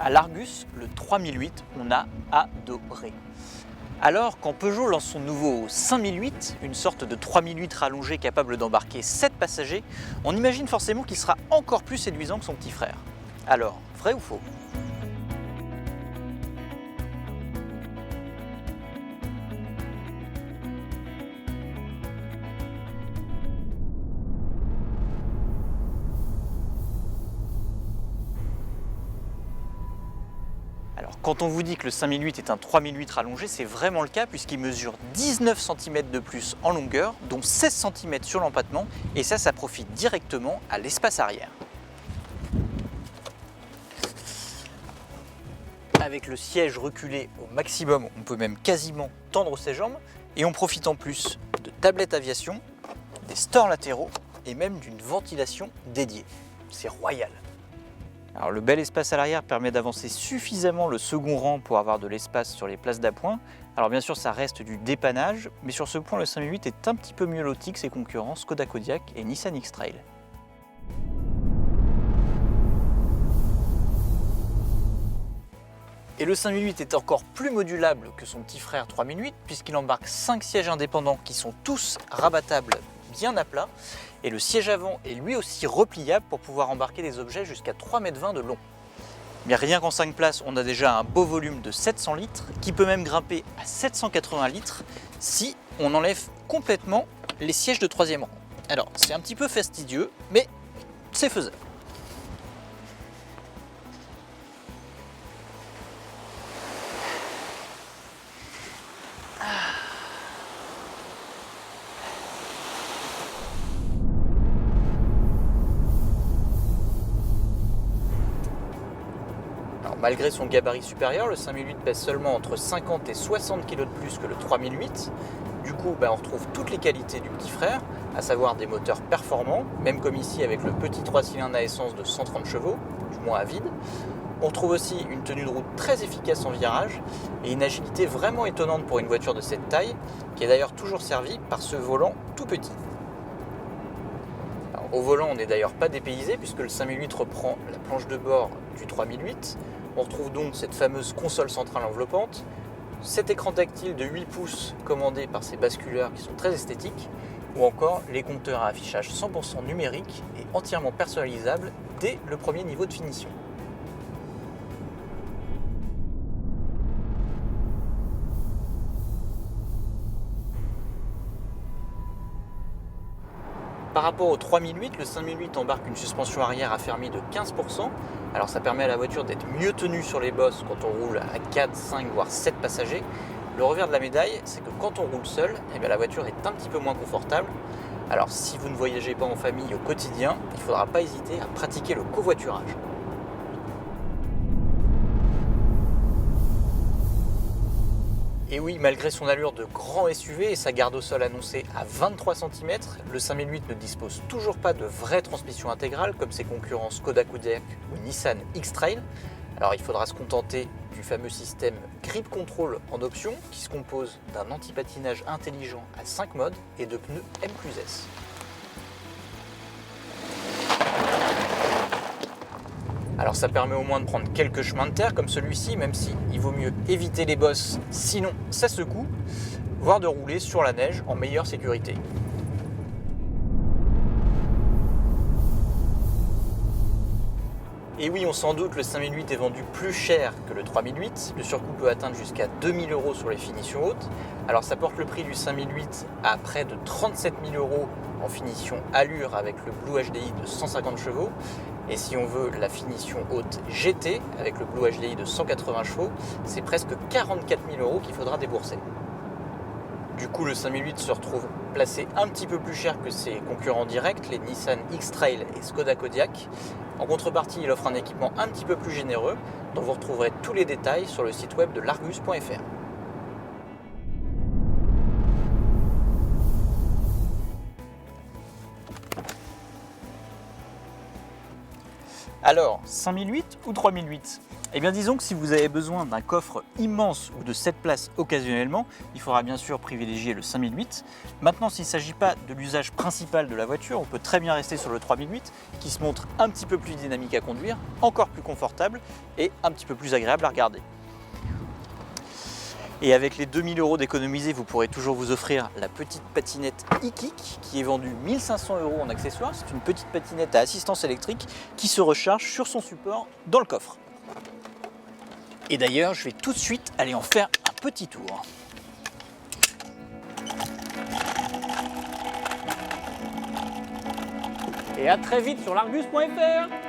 À l'Argus, le 3008, on a adoré. Alors, quand Peugeot lance son nouveau 5008, une sorte de 3008 rallongé capable d'embarquer 7 passagers, on imagine forcément qu'il sera encore plus séduisant que son petit frère. Alors, vrai ou faux? Alors, quand on vous dit que le 5008 est un 3008 rallongé, c'est vraiment le cas puisqu'il mesure 19 cm de plus en longueur, dont 16 cm sur l'empattement, et ça profite directement à l'espace arrière. Avec le siège reculé au maximum, on peut même quasiment tendre ses jambes, et on profite en plus de tablettes aviation, des stores latéraux et même d'une ventilation dédiée. C'est royal. Alors, le bel espace à l'arrière permet d'avancer suffisamment le second rang pour avoir de l'espace sur les places d'appoint. Alors bien sûr, ça reste du dépannage, mais sur ce point, le 5008 est un petit peu mieux loti que ses concurrents Skoda Kodiaq et Nissan X-Trail. Et le 5008 est encore plus modulable que son petit frère 3008 puisqu'il embarque 5 sièges indépendants qui sont tous rabattables bien à plat, et le siège avant est lui aussi repliable pour pouvoir embarquer des objets jusqu'à 3,20 m de long. Mais rien qu'en 5 places, on a déjà un beau volume de 700 litres qui peut même grimper à 780 litres si on enlève complètement les sièges de 3e rang. Alors c'est un petit peu fastidieux, mais c'est faisable. Malgré son gabarit supérieur, le 5008 pèse seulement entre 50 et 60 kg de plus que le 3008. Du coup, on retrouve toutes les qualités du petit frère, à savoir des moteurs performants, même comme ici avec le petit 3 cylindres à essence de 130 chevaux, du moins à vide. On retrouve aussi une tenue de route très efficace en virage et une agilité vraiment étonnante pour une voiture de cette taille, qui est d'ailleurs toujours servie par ce volant tout petit. Alors, au volant, on n'est d'ailleurs pas dépaysé puisque le 5008 reprend la planche de bord du 3008. On retrouve donc cette fameuse console centrale enveloppante, cet écran tactile de 8 pouces commandé par ces basculeurs qui sont très esthétiques, ou encore les compteurs à affichage 100% numérique et entièrement personnalisables dès le premier niveau de finition. Par rapport au 3008, le 5008 embarque une suspension arrière affermie de 15%. Alors ça permet à la voiture d'être mieux tenue sur les bosses quand on roule à 4, 5 voire 7 passagers. Le revers de la médaille, c'est que quand on roule seul, la voiture est un petit peu moins confortable. Alors si vous ne voyagez pas en famille au quotidien, il ne faudra pas hésiter à pratiquer le covoiturage. Et oui, malgré son allure de grand SUV et sa garde au sol annoncée à 23 cm, le 5008 ne dispose toujours pas de vraie transmission intégrale comme ses concurrents Skoda Kodiaq ou Nissan X-Trail. Alors il faudra se contenter du fameux système Grip Control en option qui se compose d'un anti-patinage intelligent à 5 modes et de pneus M+S. Alors ça permet au moins de prendre quelques chemins de terre comme celui-ci, même si il vaut mieux éviter les bosses, sinon ça secoue, voire de rouler sur la neige en meilleure sécurité. Et oui, on s'en doute, le 5008 est vendu plus cher que le 3008. Le surcoût peut atteindre jusqu'à 2000 € sur les finitions hautes. Alors ça porte le prix du 5008 à près de 37 000 € en finition allure avec le Blue HDI de 150 chevaux. Et si on veut la finition haute GT avec le Blue HDI de 180 chevaux, c'est presque 44 000 € qu'il faudra débourser. Du coup, le 5008 se retrouve placé un petit peu plus cher que ses concurrents directs, les Nissan X-Trail et Skoda Kodiaq. En contrepartie, il offre un équipement un petit peu plus généreux, dont vous retrouverez tous les détails sur le site web de largus.fr. Alors, 5008 ou 3008 ? Eh bien disons que si vous avez besoin d'un coffre immense ou de 7 places occasionnellement, il faudra bien sûr privilégier le 5008. Maintenant, s'il ne s'agit pas de l'usage principal de la voiture, on peut très bien rester sur le 3008 qui se montre un petit peu plus dynamique à conduire, encore plus confortable et un petit peu plus agréable à regarder. Et avec les 2000 € d'économiser, vous pourrez toujours vous offrir la petite patinette e-Kick qui est vendue 1500 € en accessoires. C'est une petite patinette à assistance électrique qui se recharge sur son support dans le coffre. Et d'ailleurs, je vais tout de suite aller en faire un petit tour. Et à très vite sur l'Argus.fr.